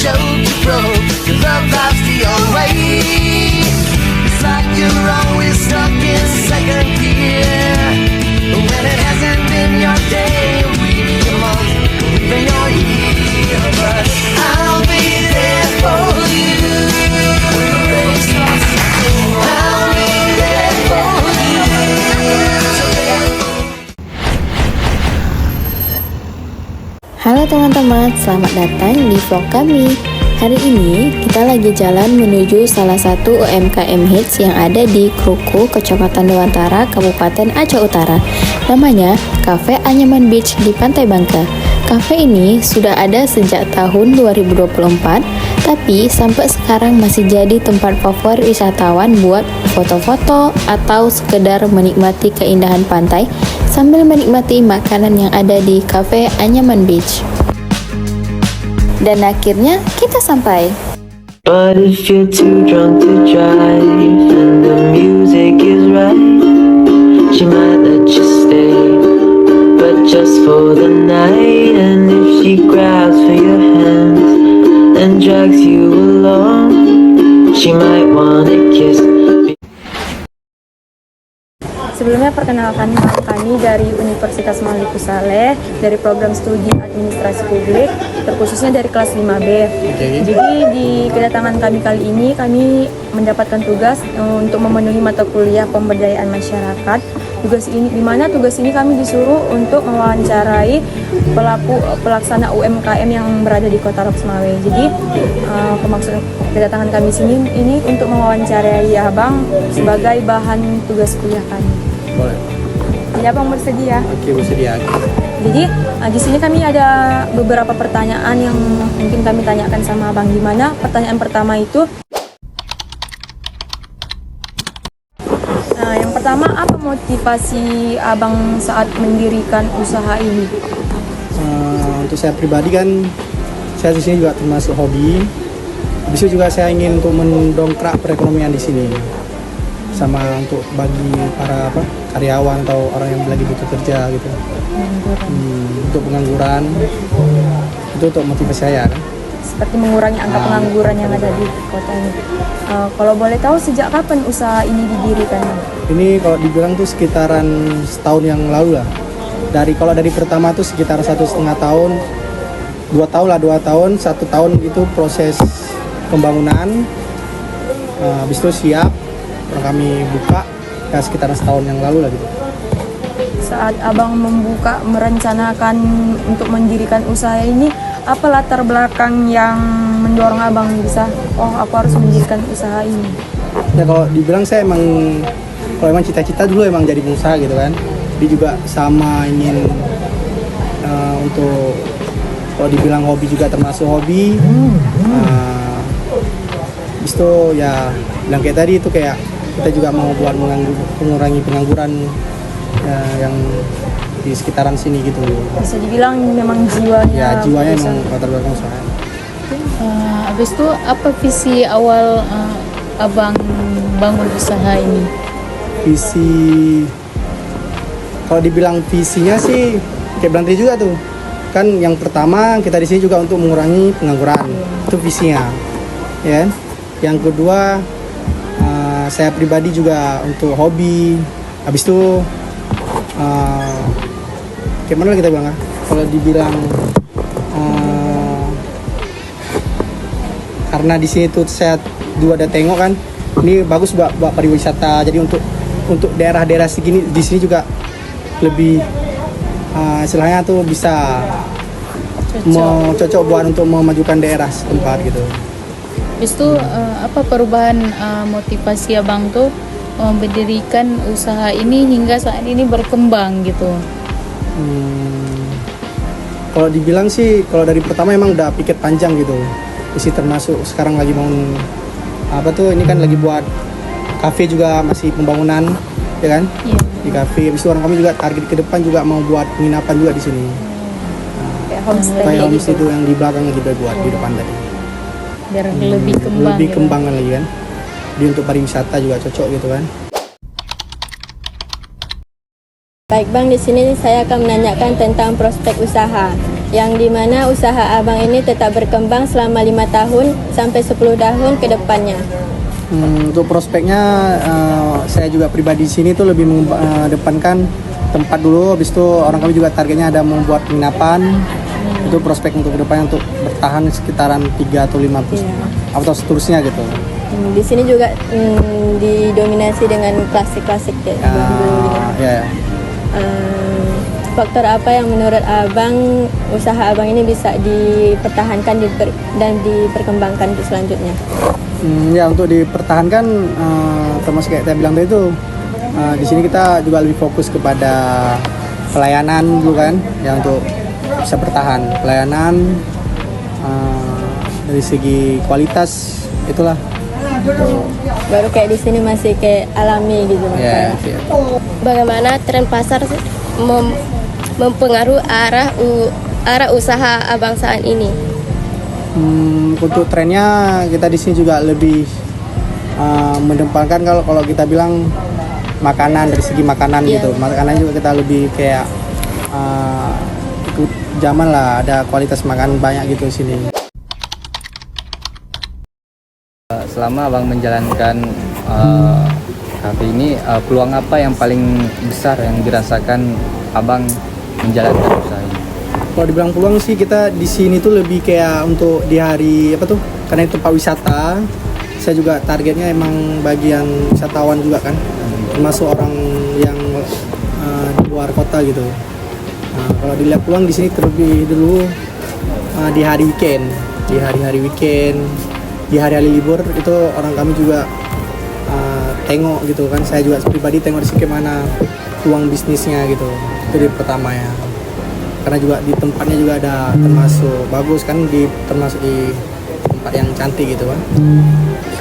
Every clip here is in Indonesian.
joke you broke. Your love life's the old way. It's like you're always stuck in second gear. When it hasn't been your day, your week, your month, even your year. But I'll be there for you when the rain starts to pour. I'll be there for you. Halo teman-teman, selamat datang di vlog kami. Hari ini kita lagi jalan menuju salah satu UMKM hits yang ada di Kruku, Kecamatan Dewantara, Kabupaten Aceh Utara. Namanya Cafe Anyaman Beach di Pantai Bangka. Cafe ini sudah ada sejak tahun 2024, tapi sampai sekarang masih jadi tempat favorit wisatawan buat foto-foto atau sekedar menikmati keindahan pantai sambil menikmati makanan yang ada di Cafe Anyaman Beach. Dan akhirnya kita sampai. But if you're too drunk to drive and the music is right, she might let you stay, but just for the night. And if she grabs for your hands and drags you along, she might wanna kiss. Sebelumnya perkenalkan kami dari Universitas Maliku Saleh dari program studi administrasi publik, terkhususnya dari kelas 5B. Jadi di kedatangan kami kali ini kami mendapatkan tugas untuk memenuhi mata kuliah pemberdayaan masyarakat. Tugas ini tugas ini kami disuruh untuk mewawancarai pelaksana UMKM yang berada di Kota Lok Sumawe. Jadi maksud kedatangan kami sini ini untuk mewawancarai Abang sebagai bahan tugas kuliah kami. Boleh. Jadi Abang bersedia? Oke, bersedia. Jadi di sini kami ada beberapa pertanyaan yang mungkin kami tanyakan sama Abang. Gimana? Pertanyaan pertama itu, yang pertama, apa motivasi Abang saat mendirikan usaha ini? Untuk saya pribadi kan, saya di sini juga termasuk hobi. Habis itu juga saya ingin untuk mendongkrak perekonomian di sini, sama untuk bagi para karyawan atau orang yang lagi butuh kerja gitu. Untuk pengangguran itu untuk motivasi saya kan. Seperti mengurangi angka pengangguran yang ada di kota ini. Kalau boleh tahu sejak kapan usaha ini didirikan? Ini kalau dibilang tuh sekitaran setahun yang lalu lah. Kalau dari pertama tuh sekitar 1,5 tahun, 2 tahun, 1 tahun itu proses pembangunan. Habis itu siap, kami buka ya sekitar setahun yang lalu lah gitu. Saat Abang merencanakan untuk mendirikan usaha ini, apa latar belakang yang mendorong Abang bisa, aku harus mendirikan usaha ini? Ya kalau dibilang saya kalau emang cita-cita dulu emang jadi pengusaha gitu kan. Dia juga sama ingin untuk, kalau dibilang hobi juga termasuk hobi. Itu ya bilang kayak tadi itu kayak kita juga mau buat mengurangi pengangguran yang di sekitaran sini gitu. Bisa dibilang memang jiwanya. Ya jiwanya memang latar belakang usaha. Habis itu apa visi awal Abang bangun usaha ini? Visi, kalau dibilang visinya sih kayak bilang tadi juga tuh. Kan yang pertama kita di sini juga untuk mengurangi pengangguran. Itu visinya. Ya. Yang kedua saya pribadi juga untuk hobi. Habis itu gimana kita bilang? Kalau dibilang karena di sini tuh saya juga ada tengok kan, ini bagus buat pariwisata. Jadi untuk daerah-daerah segini di sini juga lebih istilahnya tuh bisa cocok buat untuk memajukan daerah setempat gitu. Habis itu apa perubahan motivasi Abang tuh mendirikan usaha ini hingga saat ini berkembang gitu? Kalau dibilang sih, kalau dari pertama emang udah pikir panjang gitu. Isi termasuk sekarang lagi mau ini kan lagi buat kafe juga masih pembangunan, ya kan? Iya. Di kafe. Habis itu orang kami juga target ke depan juga mau buat penginapan juga di sini. Kayak homestay. Kayak homestay itu yang di belakang lagi buat di depan tadi. Biar lebih kembang. Lebih gitu. kembang lagi kan. Di untuk pariwisata juga cocok gitu kan. Baik Bang, di sini saya akan menanyakan tentang prospek usaha. yang dimana usaha abang ini tetap berkembang selama 5 tahun sampai 10 tahun ke depannya. Untuk prospeknya, saya juga pribadi di sini tuh lebih mengedepankan tempat dulu, habis itu orang kami juga targetnya ada membuat penginapan. Itu prospek untuk kedepannya untuk bertahan sekitaran 3 atau 5 atau seterusnya gitu. Di sini juga didominasi dengan klasik-klasik kayak faktor apa yang menurut abang usaha abang ini bisa dipertahankan dan diperkembangkan selanjutnya? Ya untuk dipertahankan, termasuk kayak saya bilang tadi itu, di sini kita juga lebih fokus kepada pelayanan dulu kan, ya untuk bisa bertahan pelayanan dari segi kualitas itulah. Baru kayak di sini masih kayak alami gitu. Ya. Bagaimana tren pasar mempengaruhi arah usaha abang saat ini? Untuk trennya kita di sini juga lebih mendepankan kalau kita bilang makanan, dari segi makanan gitu. Makanan juga kita lebih kayak ikut zaman lah, ada kualitas makanan banyak gitu di sini. Selama abang menjalankan kafe ini, peluang apa yang paling besar yang dirasakan abang menjalankan usaha ini? Kalau dibilang peluang sih, kita di sini tuh lebih kayak untuk di hari karena itu tempat wisata. Saya juga targetnya emang bagian wisatawan juga kan, termasuk orang yang di luar kota gitu. Kalau dilihat peluang di sini terlebih dulu di hari weekend, di hari-hari weekend, di hari-hari libur itu orang kami juga tengok gitu kan. Saya juga pribadi tengok di sini gimana peluang bisnisnya gitu. Itu di pertama ya. Karena juga di tempatnya juga ada termasuk bagus kan, termasuk di tempat yang cantik gitu kan.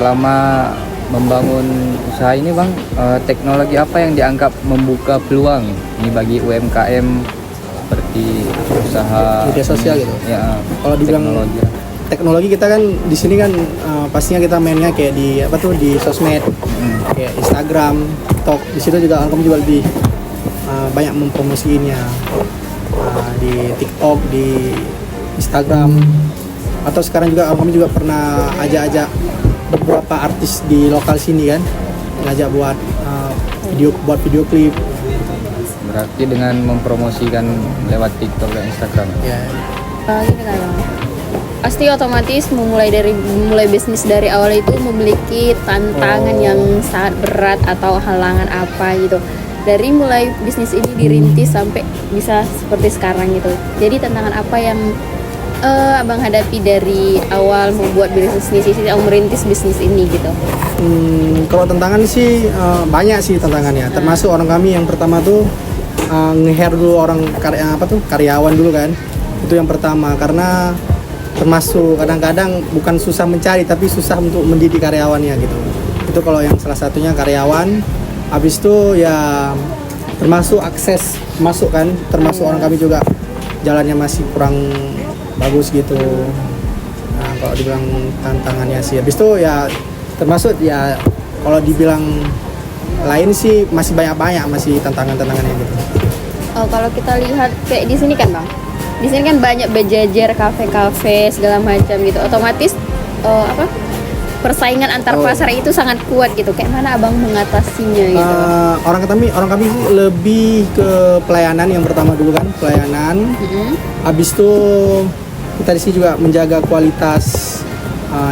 Selama membangun usaha ini bang, teknologi apa yang dianggap membuka peluang ini bagi UMKM seperti usaha Media sosial gitu. Ya, Kalau dibilang teknologi kita kan di sini kan pastinya kita mainnya kayak di di sosmed, kayak Instagram, TikTok. Di situ juga orang kami juga lebih banyak mempromosiinnya di TikTok, di Instagram, atau sekarang juga kami juga pernah ajak beberapa artis di lokal sini kan, ngajak buat video klip. Berarti dengan mempromosikan lewat TikTok dan Instagram. Ya. Gini kan bang, pasti otomatis mulai bisnis dari awal itu memiliki tantangan yang sangat berat atau halangan apa gitu. Dari mulai bisnis ini dirintis sampai bisa seperti sekarang gitu. Jadi tantangan apa yang abang hadapi dari awal membuat bisnis ini atau merintis bisnis ini gitu? Kalau tantangan sih banyak sih tantangannya. Termasuk orang kami yang pertama tuh nge-hire dulu orang karyawan dulu kan. Itu yang pertama, karena termasuk kadang-kadang bukan susah mencari tapi susah untuk mendidik karyawannya gitu. Itu kalau yang salah satunya karyawan. Habis itu ya termasuk akses masuk kan, termasuk orang kami juga jalannya masih kurang bagus gitu. Nah kalau dibilang tantangannya sih, habis itu ya termasuk ya kalau dibilang lain sih masih banyak masih tantangannya gitu. Oh, kalau kita lihat kayak di sini kan bang, di sini kan banyak berjejer kafe-kafe segala macam gitu. Otomatis persaingan antar pasar itu sangat kuat gitu. Kayak mana abang mengatasinya gitu? Orang kami sih lebih ke pelayanan yang pertama dulu kan, pelayanan. Habis itu kita di sini juga menjaga kualitas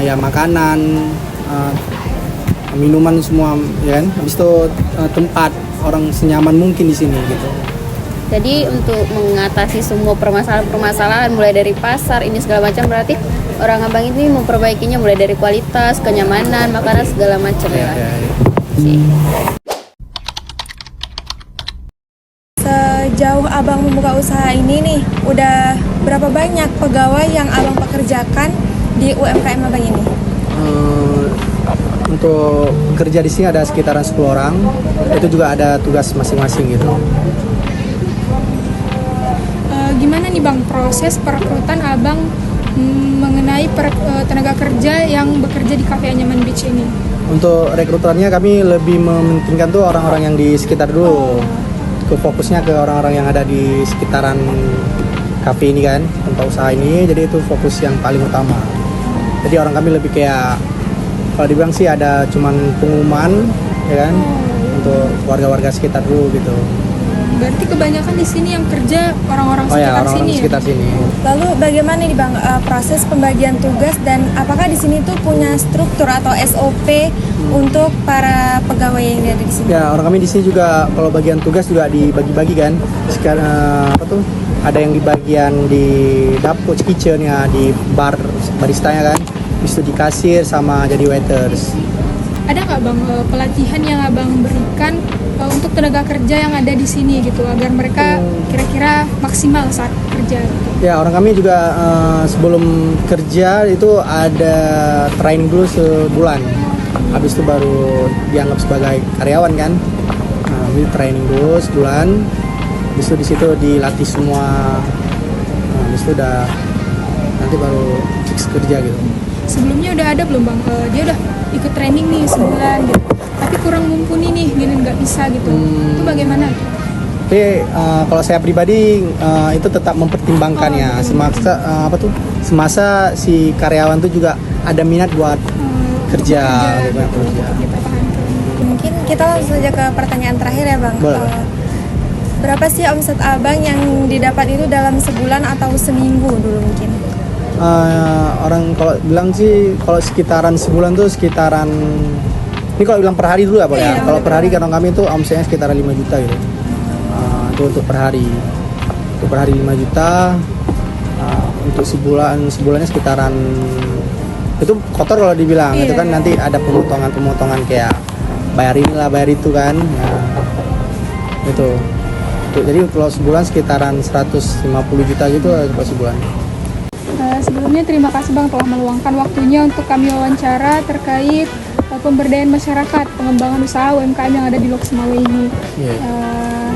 ya makanan, minuman semua ya kan. Habis itu tempat orang senyaman mungkin di sini gitu. Jadi untuk mengatasi semua permasalahan mulai dari pasar ini segala macam, berarti orang abang ini memperbaikinya mulai dari kualitas, kenyamanan, makanan segala macam ya. Sejauh abang membuka usaha ini nih, udah berapa banyak pegawai yang abang pekerjakan di UMKM abang ini? Untuk bekerja di sini ada sekitaran 10 orang. Itu juga ada tugas masing-masing gitu. Gimana nih bang proses perekrutan abang mengenai tenaga kerja yang bekerja di Cafe Anyaman Beach ini? Untuk rekrutannya kami lebih mementingkan tuh orang-orang yang di sekitar dulu. Fokusnya ke orang-orang yang ada di sekitaran kafe ini kan, tempat usaha ini. Jadi itu fokus yang paling utama. Jadi orang kami lebih kayak, kalau dibilang sih ada cuman pengumuman, ya kan, untuk warga-warga sekitar dulu gitu. Berarti kebanyakan di sini yang kerja orang-orang Oh ya, sekitar orang-orang sini. sekitar sini. Lalu bagaimana nih Bang proses pembagian tugas dan apakah di sini tuh punya struktur atau SOP untuk para pegawai yang ada di sini? Ya, orang kami di sini juga kalau bagian tugas juga dibagi-bagi kan. Sekarang ada yang di bagian di dapur kitchen ya, di bar baristanya kan. Habis itu di kasir sama jadi waiters. Ada nggak Bang pelatihan yang Abang berikan untuk tenaga kerja yang ada di sini gitu agar mereka kira-kira maksimal saat kerja gitu? Ya, orang kami juga sebelum kerja itu ada training dulu sebulan. Habis itu baru dianggap sebagai karyawan kan. Nah, ini training dulu sebulan. Habis itu di situ dilatih semua. Nah, habis itu udah nanti baru fix kerja gitu. Sebelumnya udah ada belum Bang? Dia udah ikut training nih sebulan gitu, tapi kurang mumpuni nih, gini nggak bisa gitu. Itu bagaimana? Tapi kalau saya pribadi itu tetap mempertimbangkannya. Semasa si karyawan itu juga ada minat buat kerja. Mungkin kita langsung saja ke pertanyaan terakhir ya Bang. Boleh. Berapa sih omset Abang yang didapat itu dalam sebulan atau seminggu dulu mungkin? Orang kalau bilang sih kalau sekitaran sebulan tuh sekitaran, ini kalau bilang per hari dulu ya boleh ya. Kalau per hari kan kami itu omsetnya sekitaran 5 juta gitu. Itu untuk per hari. Untuk per hari 5 juta. Untuk sebulannya sekitaran, itu kotor kalau dibilang. Itu kan nanti ada pemotongan kayak bayar inilah bayar itu kan. Itu. Jadi kalau sebulan sekitaran 150 juta gitu kalau sebulan. Sebelumnya terima kasih Bang telah meluangkan waktunya untuk kami wawancara terkait pemberdayaan masyarakat, pengembangan usaha UMKM yang ada di Lok Semawe ini.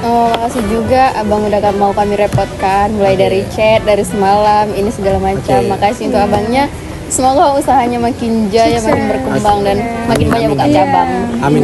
Makasih juga Abang udah mau kami repotkan, mulai dari chat, dari semalam, ini segala macam. Makasih untuk Abangnya. Semoga usahanya makin jaya, makin berkembang dan makin banyak buka cabang. Amin.